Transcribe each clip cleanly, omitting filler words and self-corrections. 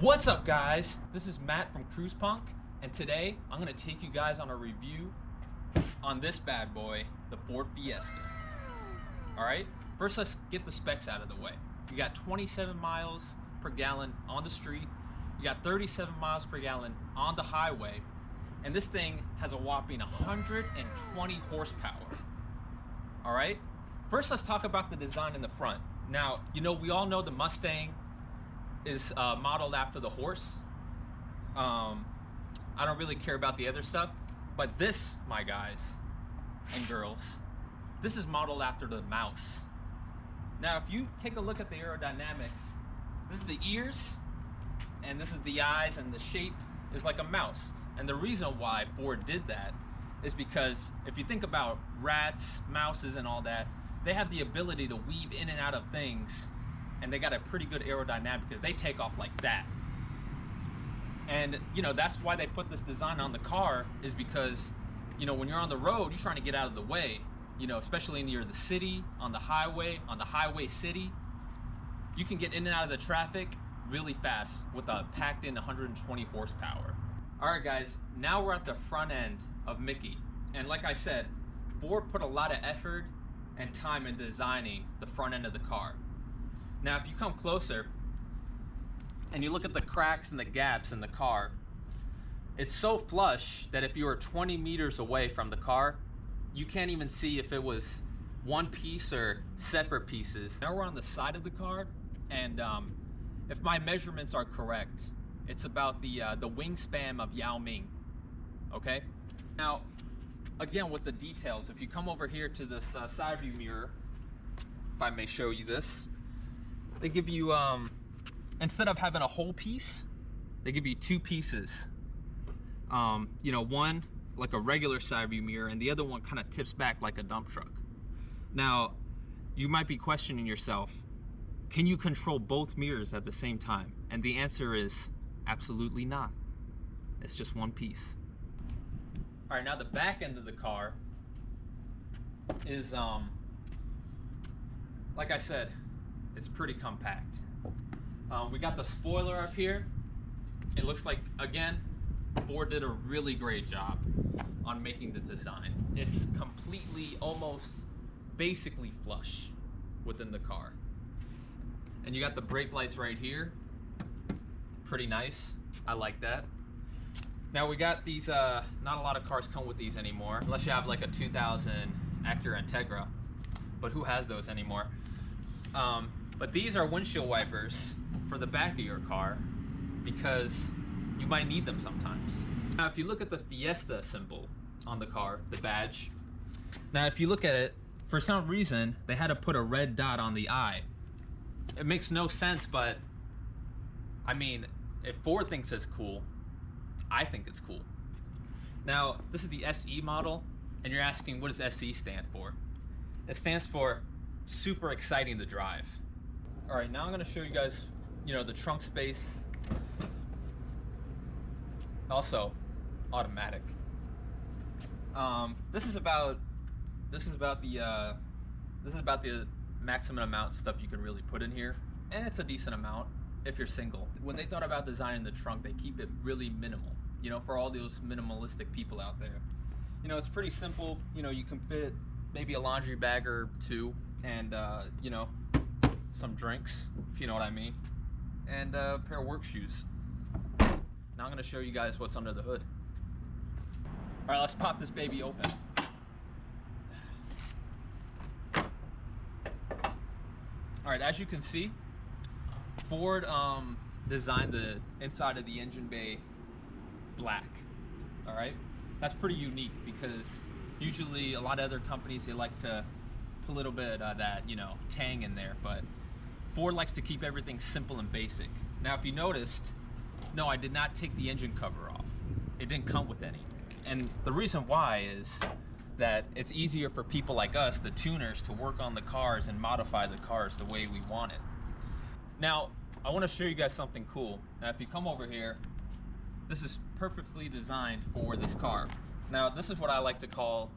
What's up, guys? This is Matt from Cruise Punk, and today I'm gonna take you guys on a review on this bad boy, the Ford Fiesta. All right, first let's get the specs out of the way. You got 27 miles per gallon on the street, you got 37 miles per gallon on the highway, and this thing has a whopping 120 horsepower. All right, first let's talk about the design in the front. Now, you know, we all know the Mustang is modeled after the horse. I don't really care about the other stuff, but this, my guys and girls, this is modeled after the mouse. Now, if you take a look at the aerodynamics, this is the ears, and this is the eyes, and the shape is like a mouse. And the reason why Ford did that is because if you think about rats, mouses, and all that, they have the ability to weave in and out of things, and they got a pretty good aerodynamic because they take off like that. And you know, that's why they put this design on the car, is because, you know, when you're on the road, you're trying to get out of the way, you know, especially near the city, on the highway city, you can get in and out of the traffic really fast with a packed in 120 horsepower. All right, guys, now we're at the front end of Mickey. And like I said, Ford put a lot of effort and time in designing the front end of the car. Now, if you come closer and you look at the cracks and the gaps in the car, it's so flush that if you were 20 meters away from the car, you can't even see if it was one piece or separate pieces. Now we're on the side of the car, and if my measurements are correct, it's about the wingspan of Yao Ming. Okay? Now, again, with the details, if you come over here to this side view mirror, if I may show you this, they give you, instead of having a whole piece, they give you two pieces. You know, one like a regular side view mirror, and the other one kind of tips back like a dump truck. Now, you might be questioning yourself, can you control both mirrors at the same time? And the answer is absolutely not. It's just one piece. All right, now the back end of the car is, like I said, it's pretty compact. We got the spoiler up here. It looks like, again, Ford did a really great job on making the design. It's completely, almost basically flush within the car. And you got the brake lights right here. Pretty nice. I like that. Now we got these, not a lot of cars come with these anymore, unless you have like a 2000 Acura Integra, but who has those anymore? But these are windshield wipers for the back of your car because you might need them sometimes. Now, if you look at the Fiesta symbol on the car, the badge, now if you look at it, for some reason, they had to put a red dot on the eye. It makes no sense, but I mean, if Ford thinks it's cool, I think it's cool. Now, this is the SE model, and you're asking, what does SE stand for? It stands for super exciting to drive. All right, now I'm gonna show you guys, you know, the trunk space. Also, automatic. This is about the maximum amount of stuff you can really put in here, and it's a decent amount if you're single. When they thought about designing the trunk, they keep it really minimal, you know, for all those minimalistic people out there. You know, it's pretty simple. You know, you can fit maybe a laundry bag or two, and you know, some drinks, if you know what I mean, and a pair of work shoes. Now I'm gonna show you guys what's under the hood. All right, let's pop this baby open. All right, as you can see, Ford designed the inside of the engine bay black. All right, that's pretty unique because usually a lot of other companies, they like to put a little bit of that, you know, tang in there, but Ford likes to keep everything simple and basic. Now, if you noticed, no, I did not take the engine cover off. It didn't come with any. And the reason why is that it's easier for people like us, the tuners, to work on the cars and modify the cars the way we want it. Now, I want to show you guys something cool. Now, if you come over here, this is perfectly designed for this car. Now, this is what I like to call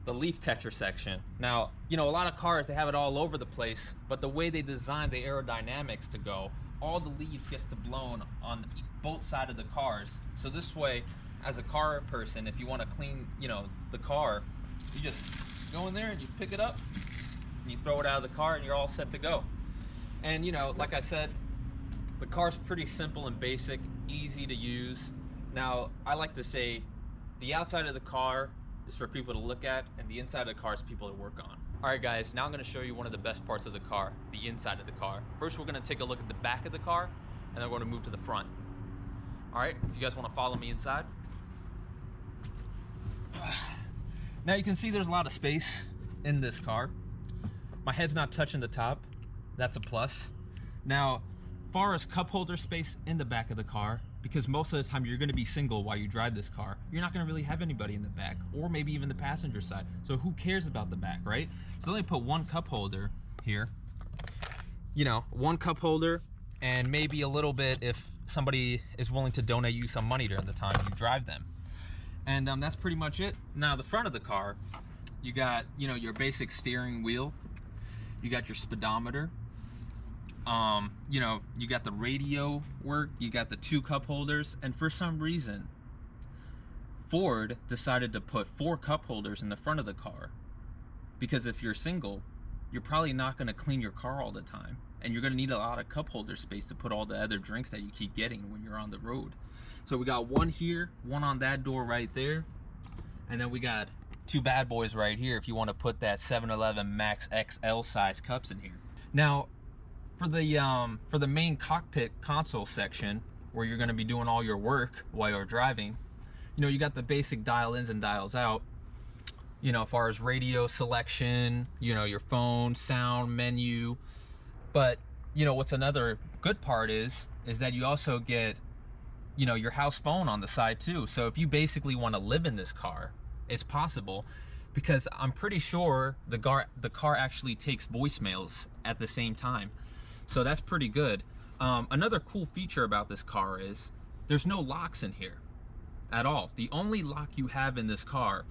the leaf catcher section. Now, you know, a lot of cars, they have it all over the place, but the way they design the aerodynamics to go all the leaves gets to blown on both sides of the cars. So this way, as a car person, if you want to clean, you know, the car, you just go in there and you pick it up and you throw it out of the car and you're all set to go. And you know, like I said, the car's pretty simple and basic, easy to use. Now, I like to say the outside of the car is for people to look at, and the inside of the car is people to work on. All right, guys, now I'm going to show you one of the best parts of the car, the inside of the car. First, we're going to take a look at the back of the car, and then we're going to move to the front. All right, if you guys want to follow me inside. Now you can see there's a lot of space in this car. My head's not touching the top. That's a plus. Now, far as cup holder space in the back of the car, because most of the time you're going to be single while you drive this car, you're not going to really have anybody in the back, or maybe even the passenger side. So who cares about the back, right? So let me put one cup holder here. You know, one cup holder, and maybe a little bit if somebody is willing to donate you some money during the time you drive them. And that's pretty much it. Now the front of the car, you got, you know, your basic steering wheel, you got your speedometer, you know, you got the radio work, you got the 2 cup holders, and for some reason Ford decided to put 4 cup holders in the front of the car, because if you're single, you're probably not going to clean your car all the time, and you're going to need a lot of cup holder space to put all the other drinks that you keep getting when you're on the road. So we got one here, one on that door right there, and then we got 2 bad boys right here if you want to put that 7-Eleven Max XL size cups in here. Now for the main cockpit console section, where you're going to be doing all your work while you're driving, you know, you got the basic dial ins and dials out, you know, as far as radio selection, you know, your phone, sound, menu. But you know, what's another good part is that you also get, you know, your house phone on the side too. So if you basically want to live in this car, it's possible, because I'm pretty sure the car actually takes voicemails at the same time. So that's pretty good. Another cool feature about this car is there's no locks in here at all. The only lock you have in this car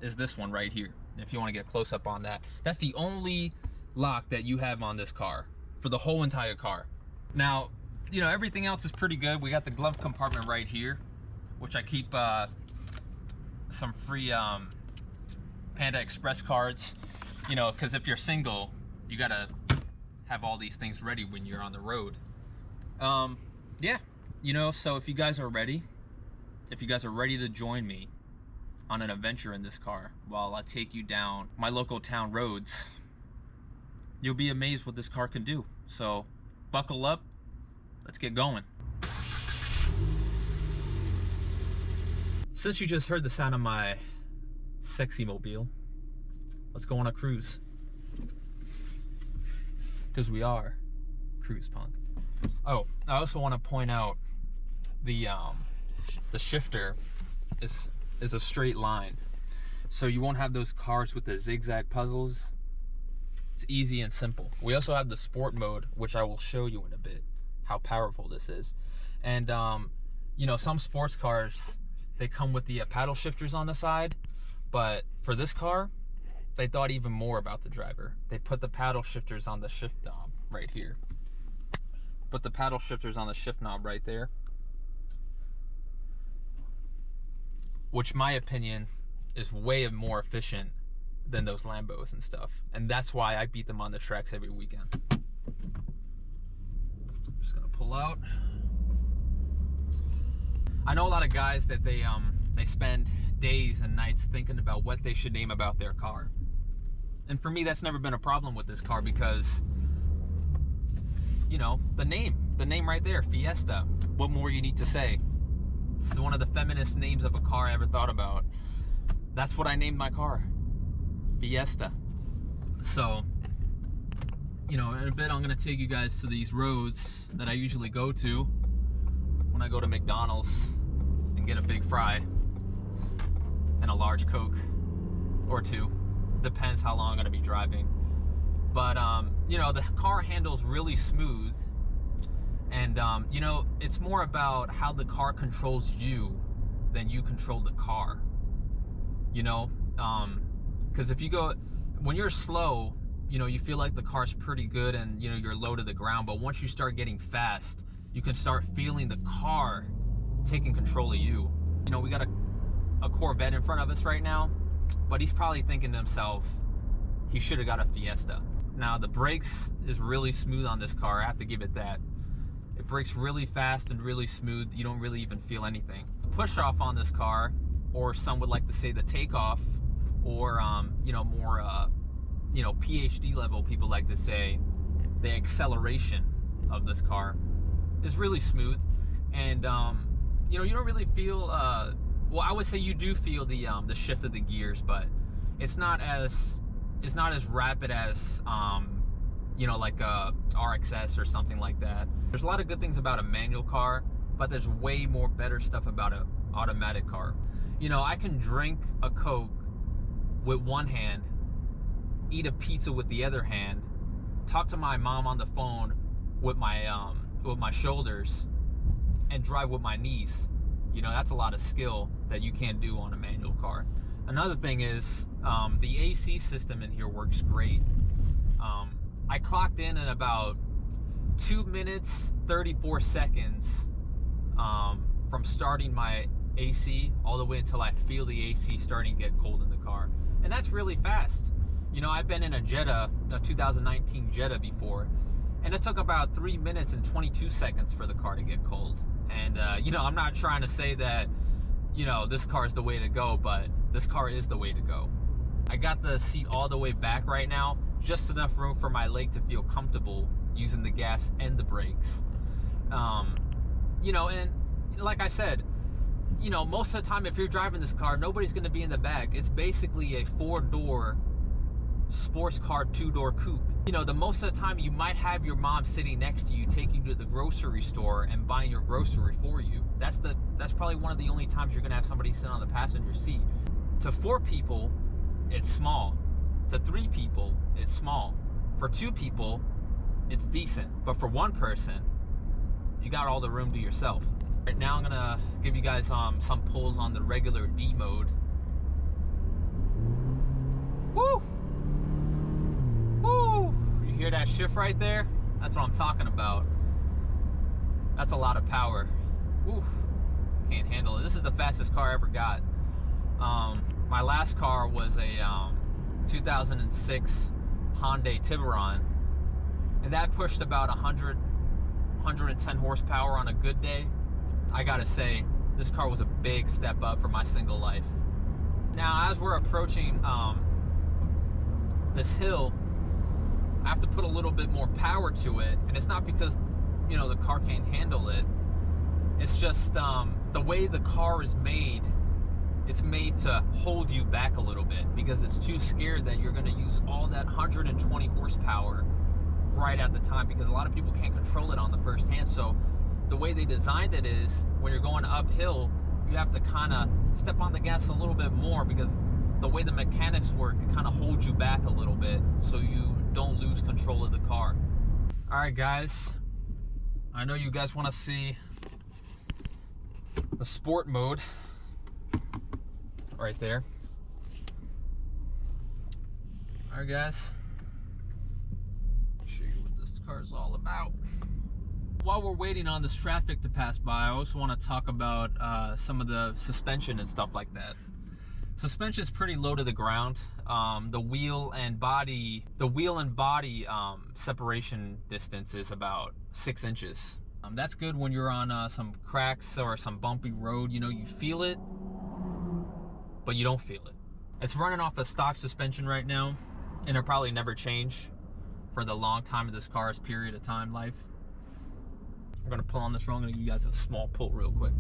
is this one right here. If you want to get a close up on that, that's the only lock that you have on this car for the whole entire car. Now, you know, everything else is pretty good. We got the glove compartment right here, which I keep some free Panda Express cards, you know, because if you're single, you gotta have all these things ready when you're on the road. Yeah, you know, so if you guys are ready to join me on an adventure in this car while I take you down my local town roads, you'll be amazed what this car can do. So buckle up, let's get going. Since you just heard the sound of my sexy mobile, let's go on a cruise. Because we are Cruise Punk. Oh, I also want to point out the shifter is a straight line, so you won't have those cars with the zigzag puzzles. It's easy and simple. We also have the sport mode, which I will show you in a bit how powerful this is. And you know, some sports cars, they come with the paddle shifters on the side, but for this car, they thought even more about the driver. They put the paddle shifters on the shift knob right here. Put the paddle shifters on the shift knob right there, which my opinion is way more efficient than those Lambos and stuff. And that's why I beat them on the tracks every weekend. Just gonna pull out. I know a lot of guys that they spend days and nights thinking about what they should name about their car. And for me, that's never been a problem with this car, because, you know, the name right there, Fiesta. What more you need to say? It's one of the feminist names of a car I ever thought about. That's what I named my car, Fiesta. So, you know, in a bit I'm gonna take you guys to these roads that I usually go to when I go to McDonald's and get a big fry and a large Coke or 2. Depends how long I'm gonna be driving. But you know, the car handles really smooth, and you know, it's more about how the car controls you than you control the car. You know, because if you go, when you're slow, you know, you feel like the car's pretty good and, you know, you're low to the ground. But once you start getting fast, you can start feeling the car taking control of you. You know, we got a Corvette in front of us right now, but he's probably thinking to himself, he should have got a Fiesta. Now, the brakes is really smooth on this car. I have to give it that. It brakes really fast and really smooth. You don't really even feel anything. The push off on this car, or some would like to say the takeoff, or you know, more you know, PhD level people like to say, the acceleration of this car is really smooth. And you know, you don't really feel well, I would say you do feel the shift of the gears, but it's not as rapid as you know, like a RXS or something like that. There's a lot of good things about a manual car, but there's way more better stuff about an automatic car. You know, I can drink a Coke with one hand, eat a pizza with the other hand, talk to my mom on the phone with my shoulders, and drive with my knees. You know, that's a lot of skill that you can't do on a manual car. Another thing is the AC system in here works great. I clocked in about 2 minutes 34 seconds from starting my AC all the way until I feel the AC starting to get cold in the car, and that's really fast. You know, I've been in a Jetta, a 2019 Jetta before, and it took about 3 minutes and 22 seconds for the car to get cold. And you know, I'm not trying to say that, you know, this car is the way to go, but this car is the way to go. I got the seat all the way back right now, just enough room for my leg to feel comfortable using the gas and the brakes. You know, and like I said, you know, most of the time if you're driving this car, nobody's going to be in the back. It's basically a 4-door sports car 2-door coupe. You know, the most of the time you might have your mom sitting next to you, taking you to the grocery store and buying your grocery for you. That's probably one of the only times you're gonna have somebody sit on the passenger seat. To 4 people, it's small. To 3 people, it's small. For 2 people, it's decent. But for 1 person, you got all the room to yourself. Right now I'm gonna give you guys some pulls on the regular D mode. Woo! Woo! You hear that shift right there? That's what I'm talking about. That's a lot of power. Woo! Can't handle it. This is the fastest car I ever got. My last car was a 2006 Hyundai Tiburon, and that pushed about 110 horsepower on a good day. I gotta say, this car was a big step up for my single life. Now, as we're approaching this hill, I have to put a little bit more power to it, and it's not because, you know, the car can't handle it. It's just the way the car is made. It's made to hold you back a little bit because it's too scared that you're going to use all that 120 horsepower right at the time, because a lot of people can't control it on the first hand. So the way they designed it is when you're going uphill, you have to kind of step on the gas a little bit more, because the way the mechanics work, it kind of holds you back a little bit so you don't lose control of the car. All right, guys, I know you guys want to see the sport mode right there. All right, guys, show you what this car is all about. While we're waiting on this traffic to pass by, I also want to talk about some of the suspension and stuff like that. Suspension is pretty low to the ground. The wheel and body separation distance is about 6 inches. That's good when you're on some cracks or some bumpy road. You know, you feel it, but you don't feel it. It's running off a stock suspension right now, and it'll probably never change for the long time of this car's period of time life. I'm gonna pull on this wrong. I'm gonna give you guys a small pull real quick.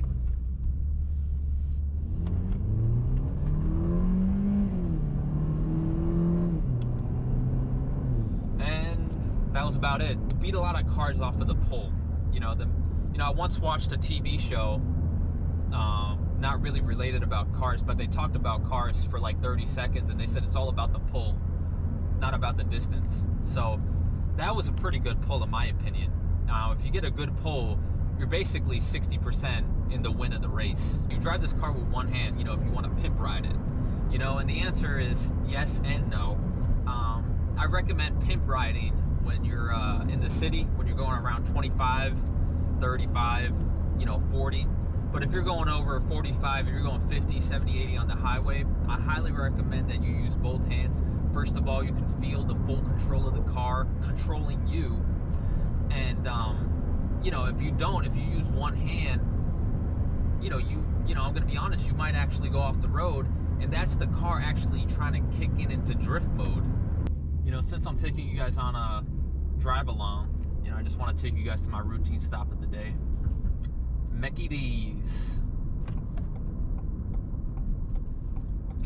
And that was about it. We beat a lot of cars off of the pull. You know, I once watched a TV show, not really related about cars, but they talked about cars for like 30 seconds, and they said it's all about the pull, not about the distance. So that was a pretty good pull in my opinion. If you get a good pull, you're basically 60% in the win of the race. You drive this car with one hand, you know, if you want to pimp ride it, you know, and the answer is yes and no. I recommend pimp riding when you're in the city, when you're going around 25, 35, 40. But if you're going over 45, if you're going 50, 70, 80 on the highway, I highly recommend that you use both hands. First of all, you can feel the full control of the car controlling you. And, if you use one hand, I'm going to be honest, you might actually go off the road, and that's the car actually trying to kick into drift mode. Since I'm taking you guys on a drive along, I just want to take you guys to my routine stop of the day. Mickey D's.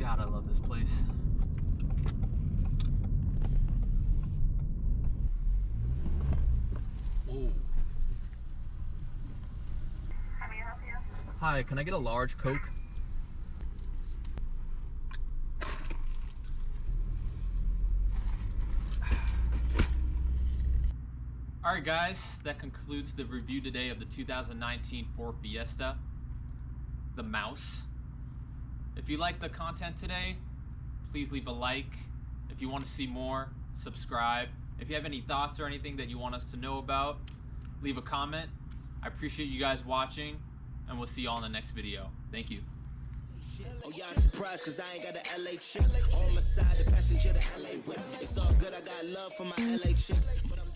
God, I love this place. Whoa. How may I help you? Hi, can I get a large Coke? Alright guys, that concludes the review today of the 2019 Ford Fiesta, the Mouse. If you liked the content today, please leave a like. If you want to see more, subscribe. If you have any thoughts or anything that you want us to know about, leave a comment. I appreciate you guys watching, and we'll see you all in the next video. Thank you. Oh, y'all surprised cause I ain't got a LA chick on my side, the passenger, the LA whip. It's all good, I got love for my LA chicks, but I'm